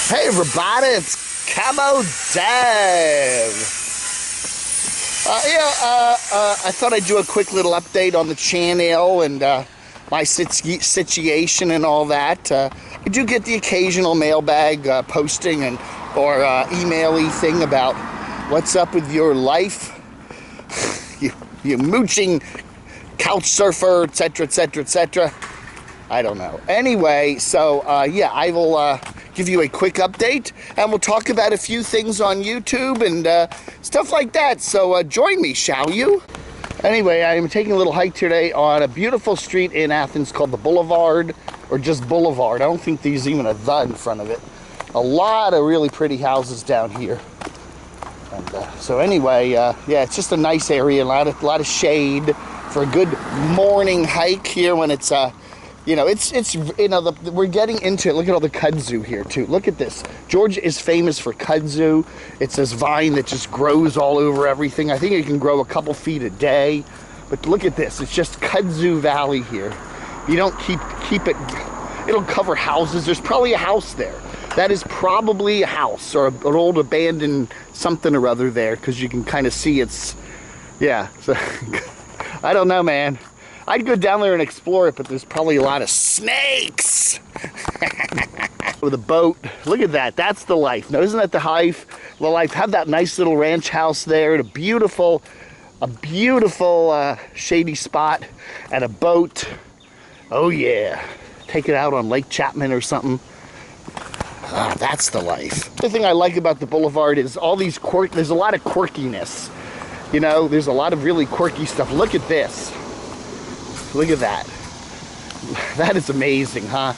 Hey everybody, it's Camo Dave. I thought I'd do a quick little update on the channel and my situation and all that. I do get the occasional mailbag posting or email-y thing about what's up with your life. you mooching couch surfer, etc., etc., etc. I don't know. Anyway, so I will give you a quick update, and we'll talk about a few things on YouTube and stuff like that. So join me, shall you? Anyway, I'm taking a little hike today on a beautiful street in Athens called the Boulevard, or just Boulevard. I don't think there's even a "the" in front of it. A lot of really pretty houses down here. And so anyway, yeah, it's just a nice area, a lot of shade for a good morning hike here when it's we're getting into it. Look at all the kudzu here too. Look at this. Georgia is famous for kudzu. It's this vine that just grows all over everything. I think it can grow a couple feet a day. But look at this. It's just kudzu valley here. You don't keep it. It'll cover houses. There's probably a house there. That is probably a house or an old abandoned something or other there, because you can kind of see it's, yeah. So I don't know, man. I'd go down there and explore it, but there's probably a lot of snakes. With a boat. Look at that. That's the life. Now, isn't that the life? The life. Have that nice little ranch house there, and a beautiful shady spot, and a boat. Oh yeah. Take it out on Lake Chapman or something. Ah, that's the life. The thing I like about the Boulevard is all these there's a lot of quirkiness. You know, there's a lot of really quirky stuff. Look at this. Look at that. That is amazing, huh?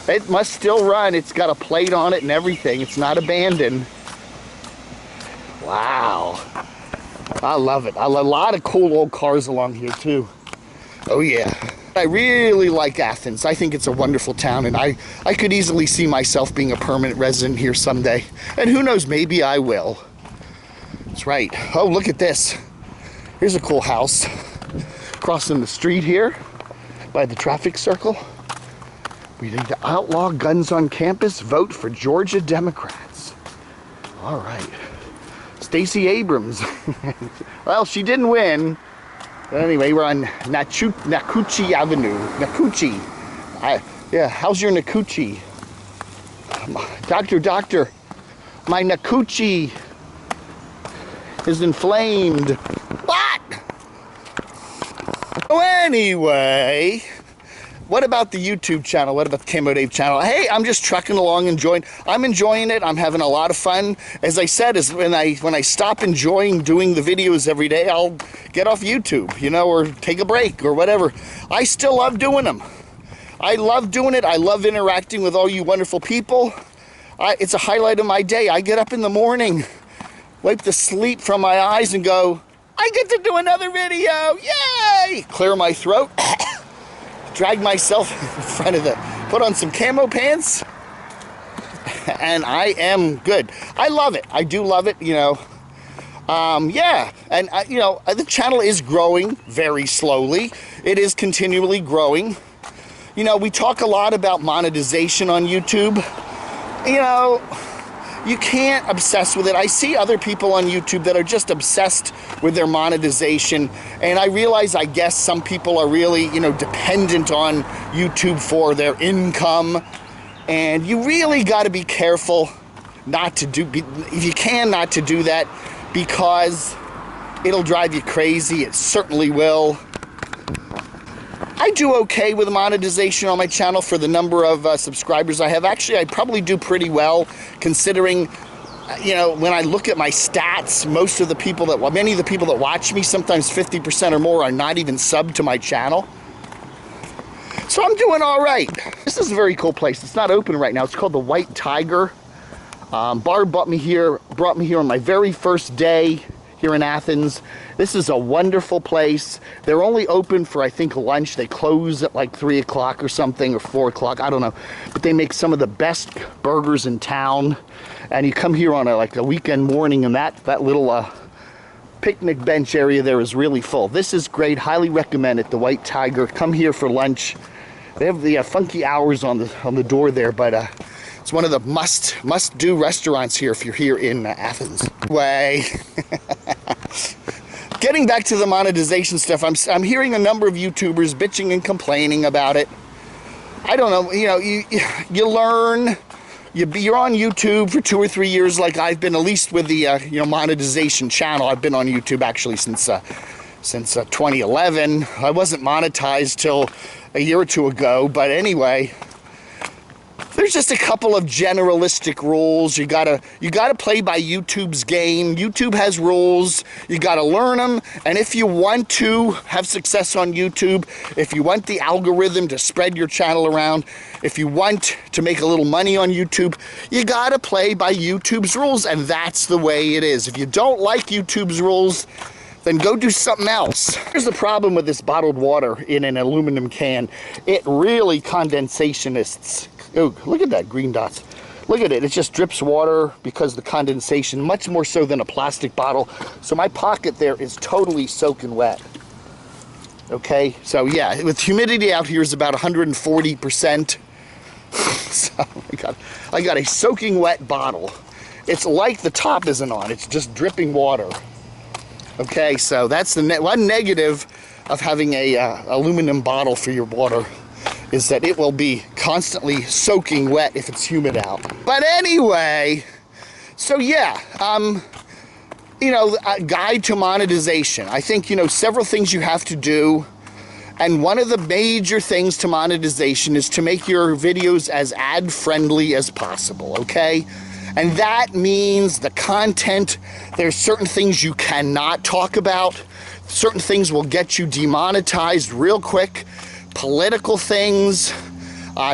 It must still run. It's got a plate on it and everything. It's not abandoned. Wow. I love it. A lot of cool old cars along here too. Oh yeah. I really like Athens. I think it's a wonderful town, and I could easily see myself being a permanent resident here someday. And who knows, maybe I will. That's right. Oh, look at this. Here's a cool house. Crossing the street here by the traffic circle. We need to outlaw guns on campus. Vote for Georgia Democrats. All right. Stacey Abrams. Well, she didn't win. But anyway, we're on Nakuchi Avenue. Nakuchi. Yeah, how's your Nakuchi? Doctor, my Nakuchi is inflamed. What? So anyway, what about the YouTube channel? What about the Camo Dave channel? Hey, I'm just trucking along, I'm enjoying it. I'm having a lot of fun. As I said, when I stop enjoying doing the videos every day, I'll get off YouTube, you know, or take a break or whatever. I still love doing them. I love doing it. I love interacting with all you wonderful people. It's a highlight of my day. I get up in the morning, wipe the sleep from my eyes and go, I get to do another video. Yay! Clear my throat. Drag myself in front of put on some camo pants, and I am good. I love it. I do love it, you know. Yeah, and you know, the channel is growing very slowly. It is continually growing. You know, we talk a lot about monetization on YouTube. You know, you can't obsess with it. I see other people on YouTube that are just obsessed with their monetization, and I realize, I guess, some people are really, you know, dependent on YouTube for their income, and you really got to be careful not to do, if you can, not to do that, because it'll drive you crazy. It certainly will. I do okay with monetization on my channel for the number of subscribers I have. Actually, I probably do pretty well, considering, you know, when I look at my stats, many of the people that watch me, sometimes 50% or more, are not even subbed to my channel. So I'm doing all right. This is a very cool place. It's not open right now. It's called the White Tiger. Barb brought me here on my very first day here in Athens. This is a wonderful place. They're only open for, I think, lunch. They close at like 3 o'clock or something, or 4 o'clock, I don't know. But they make some of the best burgers in town. And you come here on a weekend morning, and that little picnic bench area there is really full. This is great. Highly recommend it, the White Tiger. Come here for lunch. They have the funky hours on the door there, but It's one of the must-do restaurants here if you're here in Athens. Getting back to the monetization stuff, I'm hearing a number of YouTubers bitching and complaining about it. I don't know, you know, you learn, you're on YouTube for 2 or 3 years, like I've been, at least with the you know, monetization channel. I've been on YouTube actually since 2011. I wasn't monetized till a year or two ago, but anyway, there's just a couple of generalistic rules. You gotta play by YouTube's game. YouTube has rules. You gotta learn them. And if you want to have success on YouTube, if you want the algorithm to spread your channel around, if you want to make a little money on YouTube, you gotta play by YouTube's rules, and that's the way it is. If you don't like YouTube's rules, then go do something else. Here's the problem with this bottled water in an aluminum can. It really condensationists. Oh, look at that green dots. Look at it, it just drips water because of the condensation, much more so than a plastic bottle. So my pocket there is totally soaking wet. Okay, so yeah, with humidity out here is about 140%. So I got a soaking wet bottle. It's like the top isn't on, it's just dripping water. Okay, so that's the one negative of having a aluminum bottle for your water, is that it will be constantly soaking wet if it's humid out. But anyway, so yeah, you know, a guide to monetization. I think, you know, several things you have to do, and one of the major things to monetization is to make your videos as ad-friendly as possible, okay? And that means the content, there's certain things you cannot talk about. Certain things will get you demonetized real quick. Political things,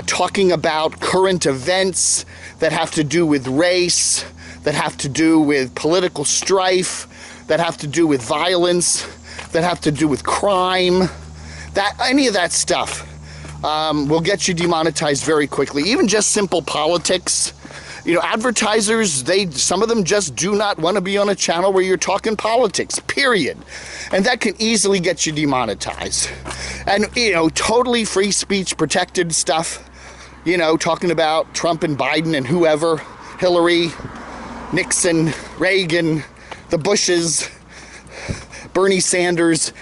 talking about current events that have to do with race, that have to do with political strife, that have to do with violence, that have to do with crime, that any of that stuff will get you demonetized very quickly. Even just simple politics. You know, advertisers, some of them just do not want to be on a channel where you're talking politics, period. And that can easily get you demonetized. And, you know, totally free speech protected stuff, you know, talking about Trump and Biden and whoever, Hillary, Nixon, Reagan, the Bushes, Bernie Sanders.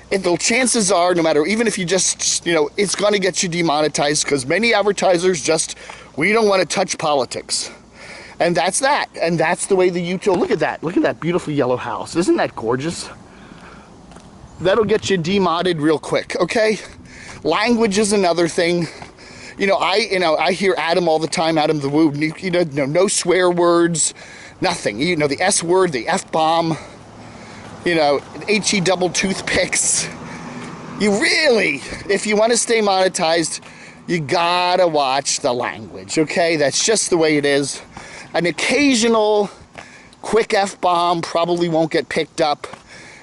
And the chances are, no matter, even if you just, you know, it's going to get you demonetized, because many advertisers just, we don't want to touch politics. And that's that. And that's the way the YouTube, look at that beautiful yellow house. Isn't that gorgeous? That'll get you demodded real quick, okay? Language is another thing. You know, I hear Adam all the time, Adam the Woo, you know, no swear words, nothing. You know, the S word, the F-bomb, you know, HE double toothpicks. You really, if you want to stay monetized, you gotta watch the language, okay? That's just the way it is. An occasional quick F-bomb probably won't get picked up.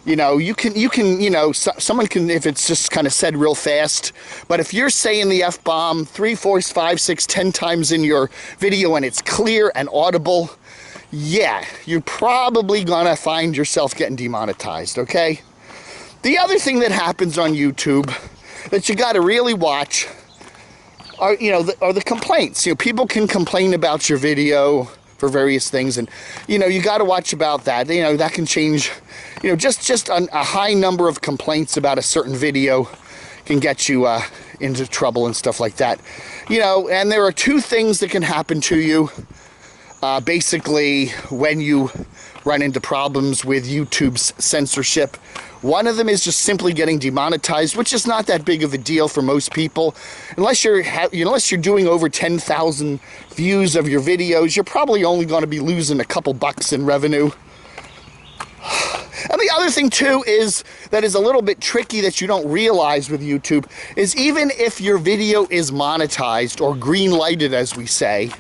You know, you can, you know, someone can, if it's just kind of said real fast. But if you're saying the F-bomb 3, 4, 5, 6, 10 times in your video and it's clear and audible, yeah, you're probably gonna find yourself getting demonetized, okay? The other thing that happens on YouTube that you gotta really watch are, you know, are the complaints. You know, people can complain about your video for various things, and, you know, you gotta watch about that. You know, that can change, you know, just a high number of complaints about a certain video can get you into trouble and stuff like that. You know, and there are two things that can happen to you basically when you run into problems with YouTube's censorship. One of them is just simply getting demonetized, which is not that big of a deal for most people. Unless you're doing over 10,000 views of your videos, you're probably only going to be losing a couple bucks in revenue. And the other thing too is that is a little bit tricky that you don't realize with YouTube is even if your video is monetized or green lighted, as we say,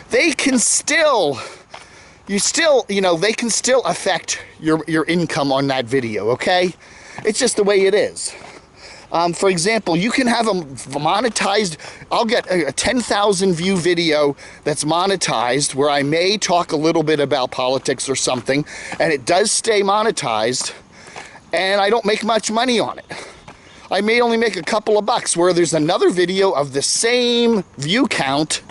they can still, they can still affect your income on that video, okay? It's just the way it is. For example, you can have a monetized, I'll get a 10,000 view video that's monetized where I may talk a little bit about politics or something, and it does stay monetized, and I don't make much money on it. I may only make a couple of bucks, where there's another video of the same view count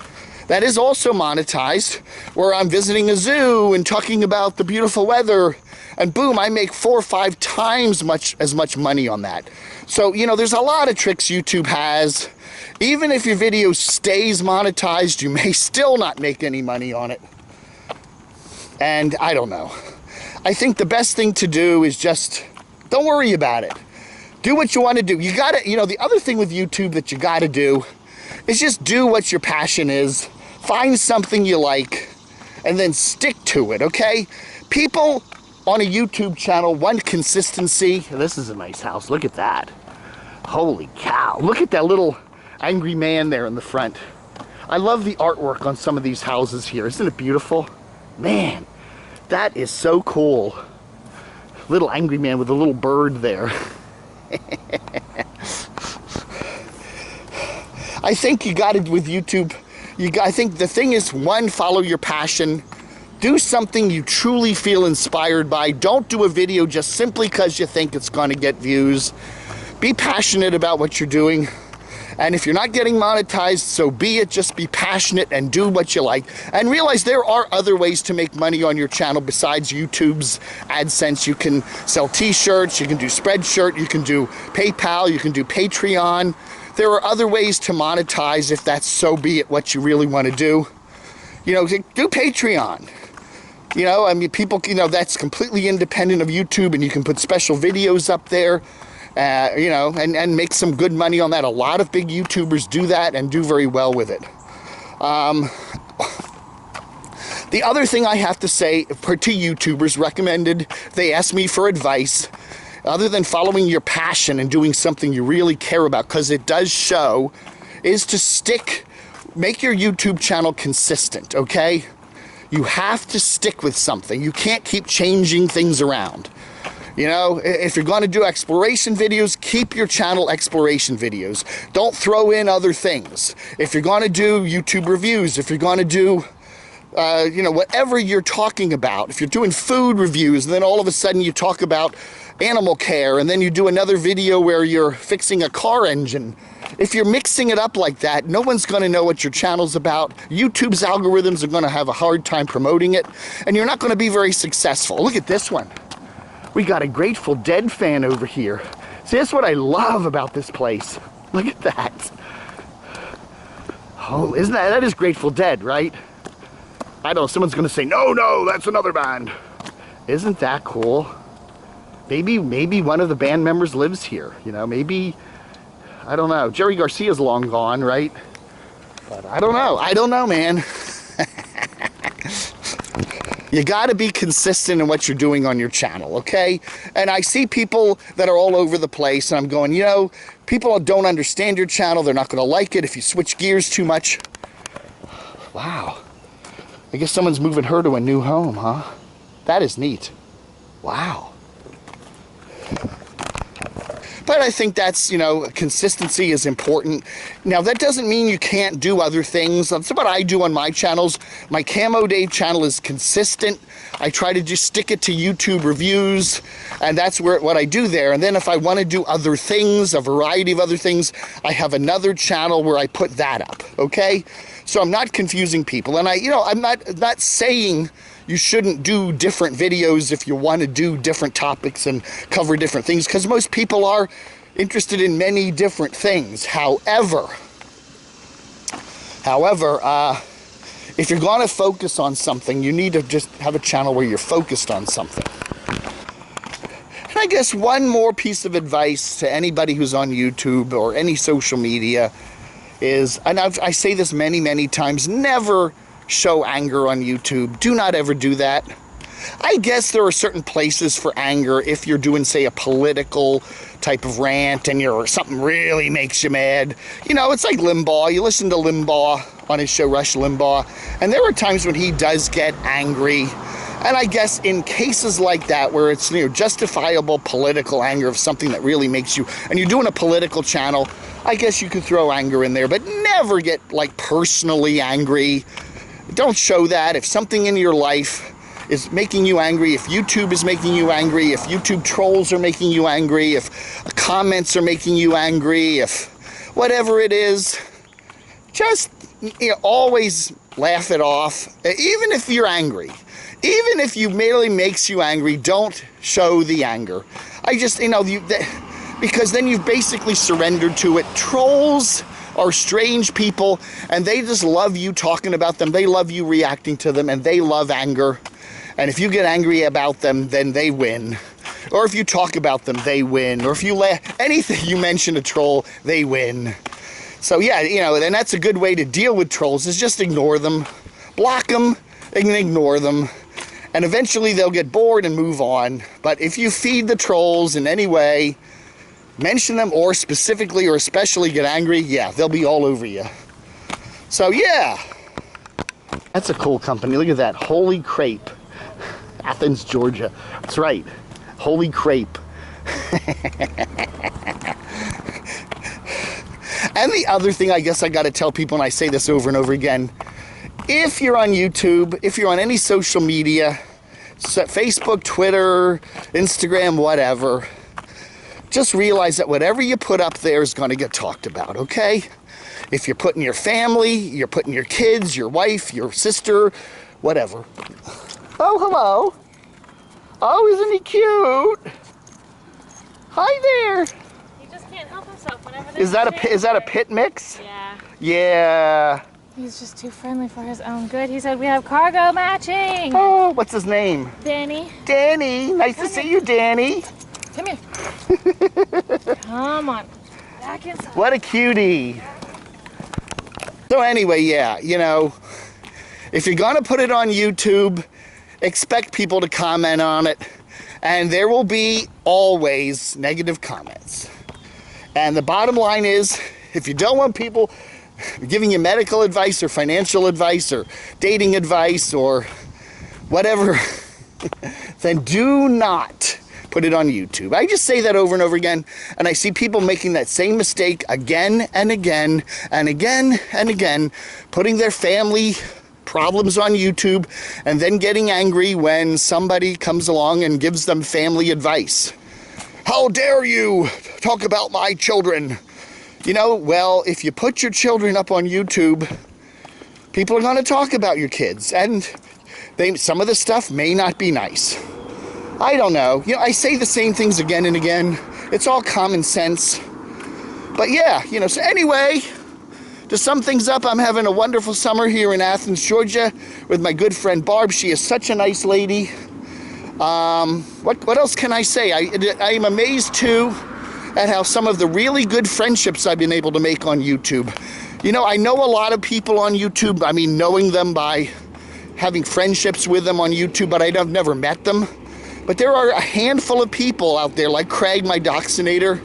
that is also monetized, where I'm visiting a zoo and talking about the beautiful weather, and boom, I make 4 or 5 times as much money on that. So, you know, there's a lot of tricks YouTube has. Even if your video stays monetized, you may still not make any money on it. And I don't know. I think the best thing to do is just don't worry about it. Do what you want to do. You gotta, you know, the other thing with YouTube that you gotta do is just do what your passion is. Find something you like and then stick to it, okay? People on a YouTube channel want consistency. This is a nice house. Look at that. Holy cow. Look at that little angry man there in the front. I love the artwork on some of these houses here. Isn't it beautiful? Man, that is so cool. Little angry man with a little bird there. I think you got it with YouTube. I think the thing is, one, follow your passion. Do something you truly feel inspired by. Don't do a video just simply because you think it's going to get views. Be passionate about what you're doing. And if you're not getting monetized, so be it. Just be passionate and do what you like. And realize there are other ways to make money on your channel besides YouTube's AdSense. You can sell t-shirts, you can do Spreadshirt, you can do PayPal, you can do Patreon. There are other ways to monetize if that's so be it what you really want to do. You know, do Patreon. You know, I mean, people, you know, that's completely independent of YouTube, and you can put special videos up there. You know, and make some good money on that. A lot of big YouTubers do that and do very well with it. The other thing I have to say to YouTubers recommended, they ask me for advice, other than following your passion and doing something you really care about, because it does show, is to make your YouTube channel consistent, okay? You have to stick with something. You can't keep changing things around. You know, if you're going to do exploration videos, keep your channel exploration videos. Don't throw in other things. If you're going to do YouTube reviews, if you're going to do, you know, whatever you're talking about, if you're doing food reviews, and then all of a sudden you talk about animal care, and then you do another video where you're fixing a car engine. If you're mixing it up like that, no one's going to know what your channel's about. YouTube's algorithms are going to have a hard time promoting it, and you're not going to be very successful. Look at this one. We got a Grateful Dead fan over here. See, that's what I love about this place. Look at that. Oh, isn't that is Grateful Dead, right? I know someone's gonna say, no, that's another band. Isn't that cool? Maybe one of the band members lives here. You know, maybe, I don't know. Jerry Garcia's long gone, right? But I don't know, man. You got to be consistent in what you're doing on your channel, okay? And I see people that are all over the place, and I'm going, you know, people don't understand your channel. They're not going to like it if you switch gears too much. Wow. I guess someone's moving her to a new home, huh? That is neat. Wow. But I think that's, you know, consistency is important. Now, that doesn't mean you can't do other things. That's what I do on my channels. My Camo Dave channel is consistent. I try to just stick it to YouTube reviews, and that's what I do there. And then if I want to do other things, a variety of other things, I have another channel where I put that up, okay? So I'm not confusing people. And I'm not saying you shouldn't do different videos if you want to do different topics and cover different things, because most people are interested in many different things. However, if you're going to focus on something, you need to just have a channel where you're focused on something. And I guess one more piece of advice to anybody who's on YouTube or any social media is, and I say this many, many times, never show anger on YouTube. Do not ever do that. I guess there are certain places for anger if you're doing, say, a political type of rant and something really makes you mad. You know, it's like Limbaugh. You listen to Limbaugh on his show, Rush Limbaugh, and there are times when he does get angry. And I guess in cases like that, where it's, you know, justifiable political anger of something that really makes you, and you're doing a political channel, I guess you could throw anger in there, but never get, like, personally angry. Don't show that. If something in your life is making you angry, if YouTube is making you angry, if YouTube trolls are making you angry, if comments are making you angry, if whatever it is, just you know, always laugh it off, even if you're angry. Even if you merely makes you angry, don't show the anger. I just, you know, because then you've basically surrendered to it. Trolls are strange people, and they just love you talking about them. They love you reacting to them, and they love anger. And if you get angry about them, then they win. Or if you talk about them, they win. Or if you anything you mention a troll, they win. So yeah, you know, and that's a good way to deal with trolls, is just ignore them, block them, and ignore them. And eventually they'll get bored and move on. But if you feed the trolls in any way, mention them, or specifically or especially get angry, yeah, they'll be all over you. So yeah, that's a cool company. Look at that, Holy Crepe, Athens, Georgia. That's right, Holy Crepe. And the other thing I guess I got to tell people, and I say this over and over again, if you're on YouTube, if you're on any social media, Facebook, Twitter, Instagram, whatever, just realize that whatever you put up there is going to get talked about, okay? If you're putting your family, you're putting your kids, your wife, your sister, whatever. Oh, hello. Oh, isn't he cute? Hi there. He just can't help himself whenever Is that a pit mix? Yeah. Yeah. He's just too friendly for his own good. He said we have cargo matching. Oh, what's his name? Danny. Danny. Nice to see you, Danny. Come here. Come on. Back inside. What a cutie. So anyway, yeah, you know, if you're going to put it on YouTube, expect people to comment on it. And there will be always negative comments. And the bottom line is, if you don't want people giving you medical advice or financial advice or dating advice or whatever, then do not put it on YouTube. I just say that over and over again, and I see people making that same mistake again and again and again and again, putting their family problems on YouTube and then getting angry when somebody comes along and gives them family advice. How dare you talk about my children? You know, well, if you put your children up on YouTube, people are going to talk about your kids, and some of the stuff may not be nice. I don't know. You know, I say the same things again and again. It's all common sense. But yeah, you know, so anyway, to sum things up, I'm having a wonderful summer here in Athens, Georgia, with my good friend Barb. She is such a nice lady. What else can I say? I am amazed, too, at how some of the really good friendships I've been able to make on YouTube. You know, I know a lot of people on YouTube. I mean, knowing them by having friendships with them on YouTube, but I've never met them. But there are a handful of people out there, like Craig, my Doxinator,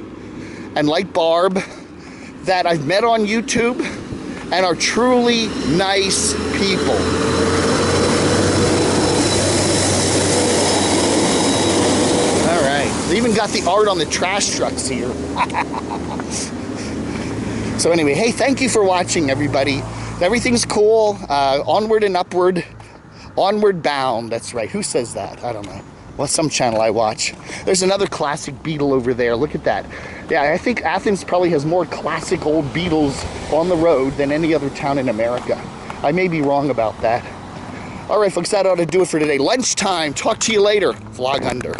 and like Barb, that I've met on YouTube and are truly nice people. All right, they even got the art on the trash trucks here. So anyway, hey, thank you for watching, everybody. Everything's cool. Onward and upward. Onward bound. That's right. Who says that? I don't know. Well, some channel I watch. There's another classic Beetle over there. Look at that. Yeah, I think Athens probably has more classic old Beetles on the road than any other town in America. I may be wrong about that. All right, folks, that ought to do it for today. Lunchtime. Talk to you later. Vlog under.